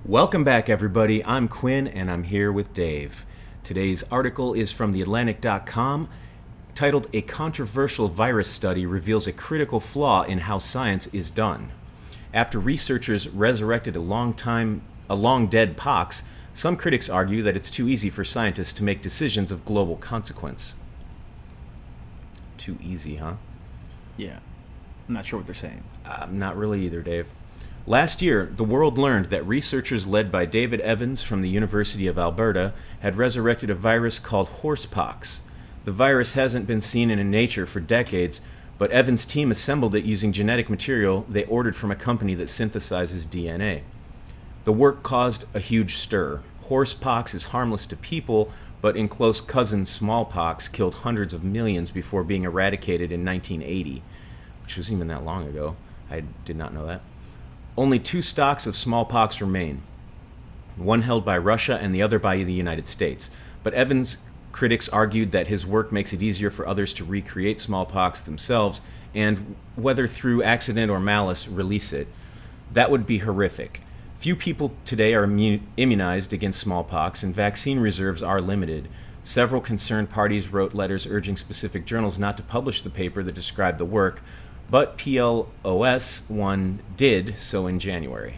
Welcome back, everybody. I'm Quinn, and I'm here with Dave. Today's article is from theatlantic.com, titled "A Controversial Virus Study Reveals a Critical Flaw in How Science is Done." After researchers resurrected a long-dead pox, some critics argue that it's too easy for scientists to make decisions of global consequence. Too easy, huh? Yeah. I'm not sure what they're saying. Not really either, Dave. Last year, the world learned that researchers led by David Evans from the University of Alberta had resurrected a virus called horsepox. The virus hasn't been seen in nature for decades, but Evans' team assembled it using genetic material they ordered from a company that synthesizes DNA. The work caused a huge stir. Horsepox is harmless to people, but in close cousin smallpox killed hundreds of millions before being eradicated in 1980, which wasn't even that long ago. I did not know that. Only two stocks of smallpox remain, one held by Russia and the other by the United States. But Evans' critics argued that his work makes it easier for others to recreate smallpox themselves and, whether through accident or malice, release it. That would be horrific. Few people today are immunized against smallpox, and vaccine reserves are limited. Several concerned parties wrote letters urging specific journals not to publish the paper that described the work, but PLOS-1 did so in January.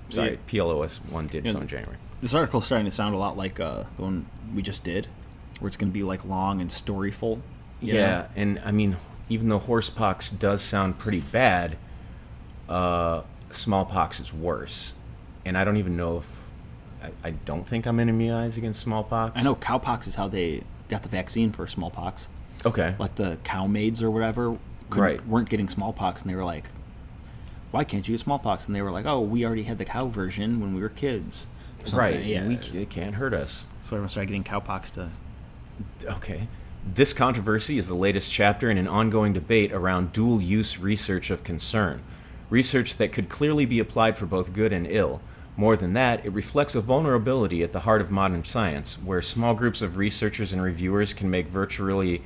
Sorry, PLOS-1 did so in January. This article's starting to sound a lot like the one we just did, where it's going to be like long and storyful. Yeah, and I mean, even though horsepox does sound pretty bad, smallpox is worse. And I don't even know if... I don't think I'm immunized against smallpox. I know cowpox is how they got the vaccine for smallpox. Okay. Like the cow maids or whatever weren't getting smallpox, and they were like, why can't you get smallpox? And they were like, oh, we already had the cow version when we were kids. Right, yeah. It can't hurt us. So everyone started getting cowpox to... Okay. This controversy is the latest chapter in an ongoing debate around dual-use research of concern. Research that could clearly be applied for both good and ill. More than that, it reflects a vulnerability at the heart of modern science, where small groups of researchers and reviewers can make virtually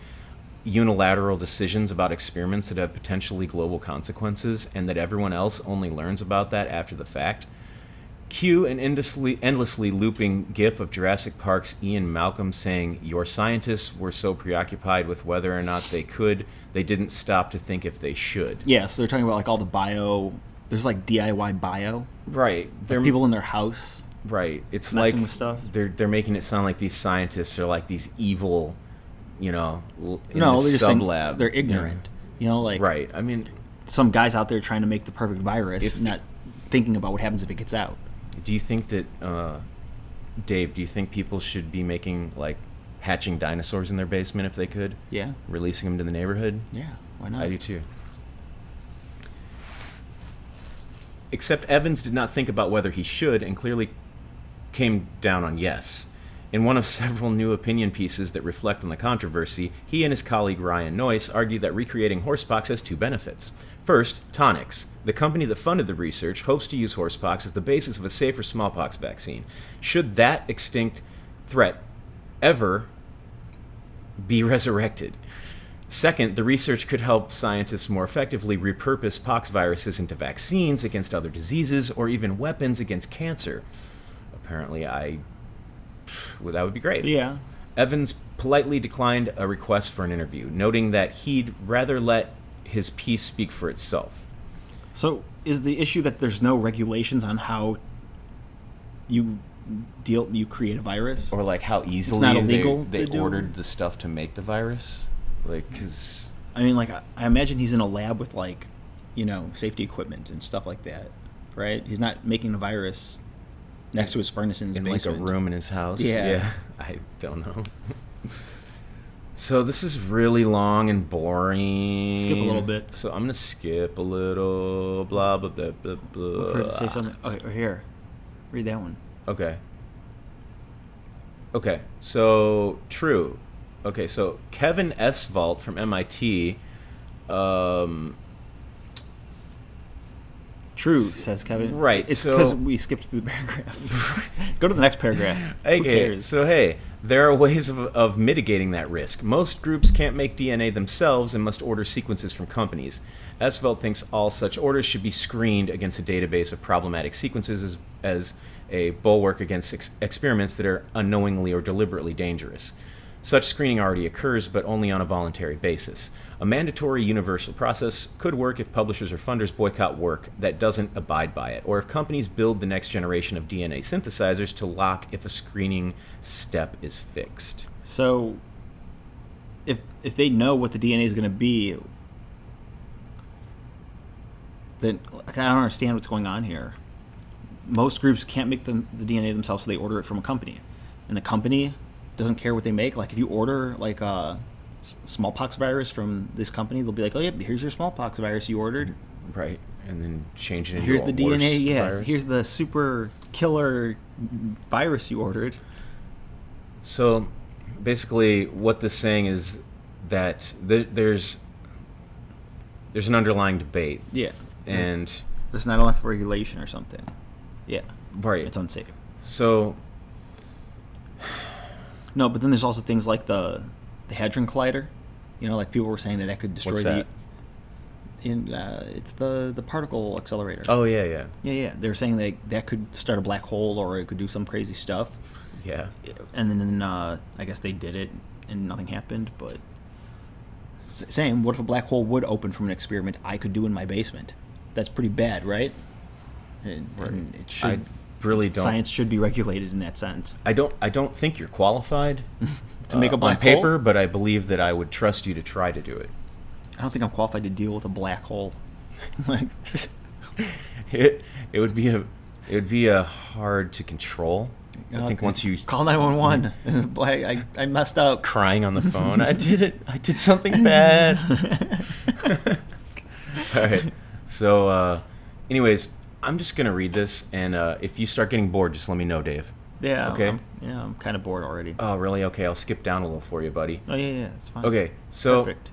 unilateral decisions about experiments that have potentially global consequences, and that everyone else only learns about that after the fact. Cue an endlessly looping gif of Jurassic Park's Ian Malcolm saying, "Your scientists were so preoccupied with whether or not they could, they didn't stop to think if they should." Yeah, so they're talking about like all the bio... There's like DIY bio. Right. They're people in their house. Right. It's messing like with stuff. They're making it sound like these scientists are like these evil, in No, the they're just saying sub-lab. they're ignorant. Like Right. I mean, some guys out there trying to make the perfect virus, not thinking about what happens if it gets out. do you think that, Dave, do you think people should be making, like, hatching dinosaurs in their basement if they could? Yeah. Releasing them to the neighborhood? Yeah, why not? I do too. Except Evans did not think about whether he should, and clearly came down on yes. In one of several new opinion pieces that reflect on the controversy, he and his colleague Ryan Noyce argued that recreating horsepox has two benefits. First, Tonix, the company that funded the research, hopes to use horsepox as the basis of a safer smallpox vaccine. Should that extinct threat ever be resurrected? Second, the research could help scientists more effectively repurpose pox viruses into vaccines against other diseases or even weapons against cancer. Apparently, that would be great. Yeah. Evans politely declined a request for an interview, noting that he'd rather let his piece speak for itself. So is the issue that there's no regulations on how you create a virus? Or like how easily It's not illegal they to do? ordered the stuff to make the virus? Like, 'cause... I mean, like, I imagine he's in a lab with, like, safety equipment and stuff like that, right? He's not making the virus next to his furnace in his basement. Like a room in his house? Yeah. I don't know. So this is really long and boring. Skip a little bit. So I'm going to skip a little, blah, blah, blah, blah, blah. Look for it to say something. Okay, here. Read that one. Okay, so true. Okay, so Kevin Esvalt from MIT. True, says Kevin. Right. It's so, because we skipped through the paragraph. Go to the next paragraph. Who cares? So there are ways of mitigating that risk. Most groups can't make DNA themselves and must order sequences from companies. Esvelt thinks all such orders should be screened against a database of problematic sequences as a bulwark against experiments that are unknowingly or deliberately dangerous. Such screening already occurs, but only on a voluntary basis. A mandatory universal process could work if publishers or funders boycott work that doesn't abide by it, or if companies build the next generation of DNA synthesizers to lock if a screening step is fixed. So, if they know what the DNA is going to be, then I don't understand what's going on here. Most groups can't make the DNA themselves, so they order it from a company, and the company doesn't care what they make. Like if you order like a smallpox virus from this company, they'll be like, "Oh yeah, here's your smallpox virus you ordered." Right, and then change it into here's a the DNA. worse Yeah, virus. here's the super killer virus you ordered. So, basically, what this is saying is that there's an underlying debate. Yeah, And there's not enough regulation or something. Yeah, right, it's unsafe. So no, but then there's also things like the Hadron Collider. You know, like people were saying that could destroy What's that? it's the particle accelerator. Oh yeah. Yeah. They're saying that could start a black hole, or it could do some crazy stuff. Yeah. And then I guess they did it and nothing happened. But same, what if a black hole would open from an experiment I could do in my basement? That's pretty bad, right? And it should. I really don't. Science should be regulated in that sense. I don't think you're qualified To make a black on paper, hole? but I believe that I would trust you to try to do it. I don't think I'm qualified to deal with a black hole. Like, It would be a hard to control. I think once you call 911. Black, I messed up. crying on the phone, I did something bad. All right. So, anyways, I'm just gonna read this, and if you start getting bored, just let me know, Dave. Yeah. Okay. I'm kind of bored already. Oh, really? Okay, I'll skip down a little for you, buddy. Oh yeah, it's fine. Okay, so Perfect.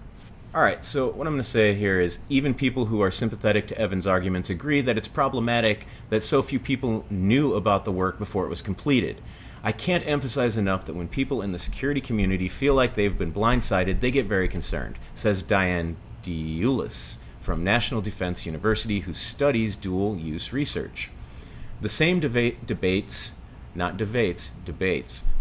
all right, so what I'm going to say here is even people who are sympathetic to Evan's arguments agree that it's problematic that so few people knew about the work before it was completed. I can't emphasize enough that when people in the security community feel like they've been blindsided, they get very concerned, says Diane Diulis from National Defense University, who studies dual-use research. The same debates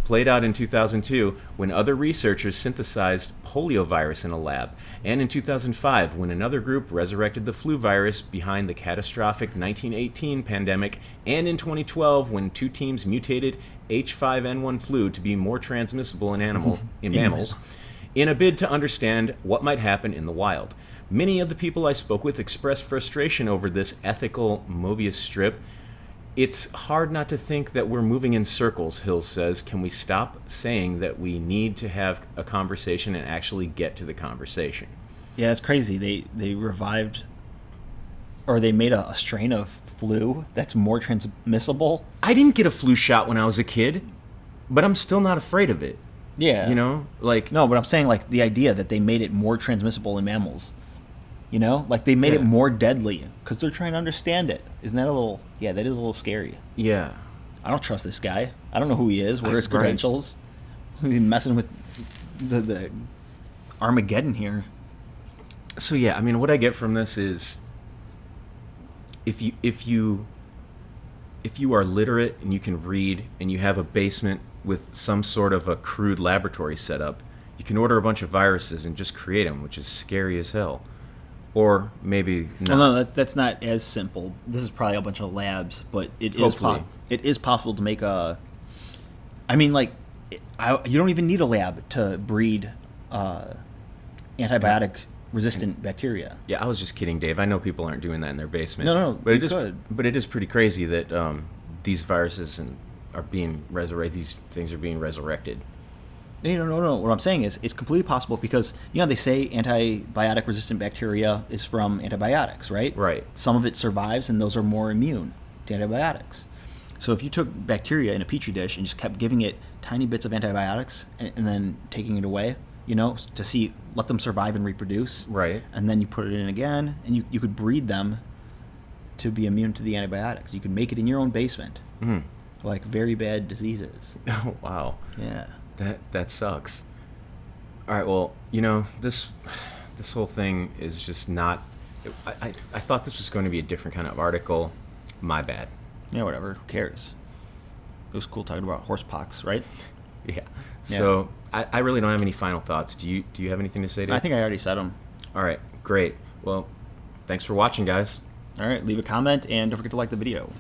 played out in 2002 when other researchers synthesized poliovirus in a lab, and in 2005 when another group resurrected the flu virus behind the catastrophic 1918 pandemic, and in 2012 when two teams mutated H5N1 flu to be more transmissible in mammals in a bid to understand what might happen in the wild. Many of the people I spoke with expressed frustration over this ethical Mobius strip. It's hard not to think that we're moving in circles, Hills says. Can we stop saying that we need to have a conversation and actually get to the conversation? Yeah, it's crazy. They revived, or they made a strain of flu that's more transmissible. I didn't get a flu shot when I was a kid, but I'm still not afraid of it. Yeah. You know, like No, but I'm saying like the idea that they made it more transmissible in mammals. You know, like they made it more deadly because they're trying to understand it. Isn't that a little? Yeah, that is a little scary. Yeah. I don't trust this guy. I don't know who he is. What are his Right. credentials? He's messing with the Armageddon here. So yeah, I mean, what I get from this is, if you are literate and you can read and you have a basement with some sort of a crude laboratory setup, you can order a bunch of viruses and just create them, which is scary as hell. Or maybe not. Well, no, that's not as simple. This is probably a bunch of labs, but it is Hopefully. it is possible to make a. I mean, like, you don't even need a lab to breed antibiotic-resistant bacteria. Yeah, I was just kidding, Dave. I know people aren't doing that in their basement. No, but you could. But it is pretty crazy that these viruses are being resurrected. These things are being resurrected. No. What I'm saying is it's completely possible because, you know, they say antibiotic-resistant bacteria is from antibiotics, right? Right. Some of it survives, and those are more immune to antibiotics. So if you took bacteria in a petri dish and just kept giving it tiny bits of antibiotics and then taking it away, you know, to let them survive and reproduce. Right. And then you put it in again, and you could breed them to be immune to the antibiotics. You could make it in your own basement, like very bad diseases. Oh, wow. Yeah. That sucks. All right, well, you know, this whole thing is just not... I thought this was going to be a different kind of article. My bad. Yeah, whatever. Who cares? It was cool talking about horse pox, right? Yeah. So I really don't have any final thoughts. Do you have anything to say, Dave? I think I already said them. All right, great. Well, thanks for watching, guys. All right, leave a comment and don't forget to like the video.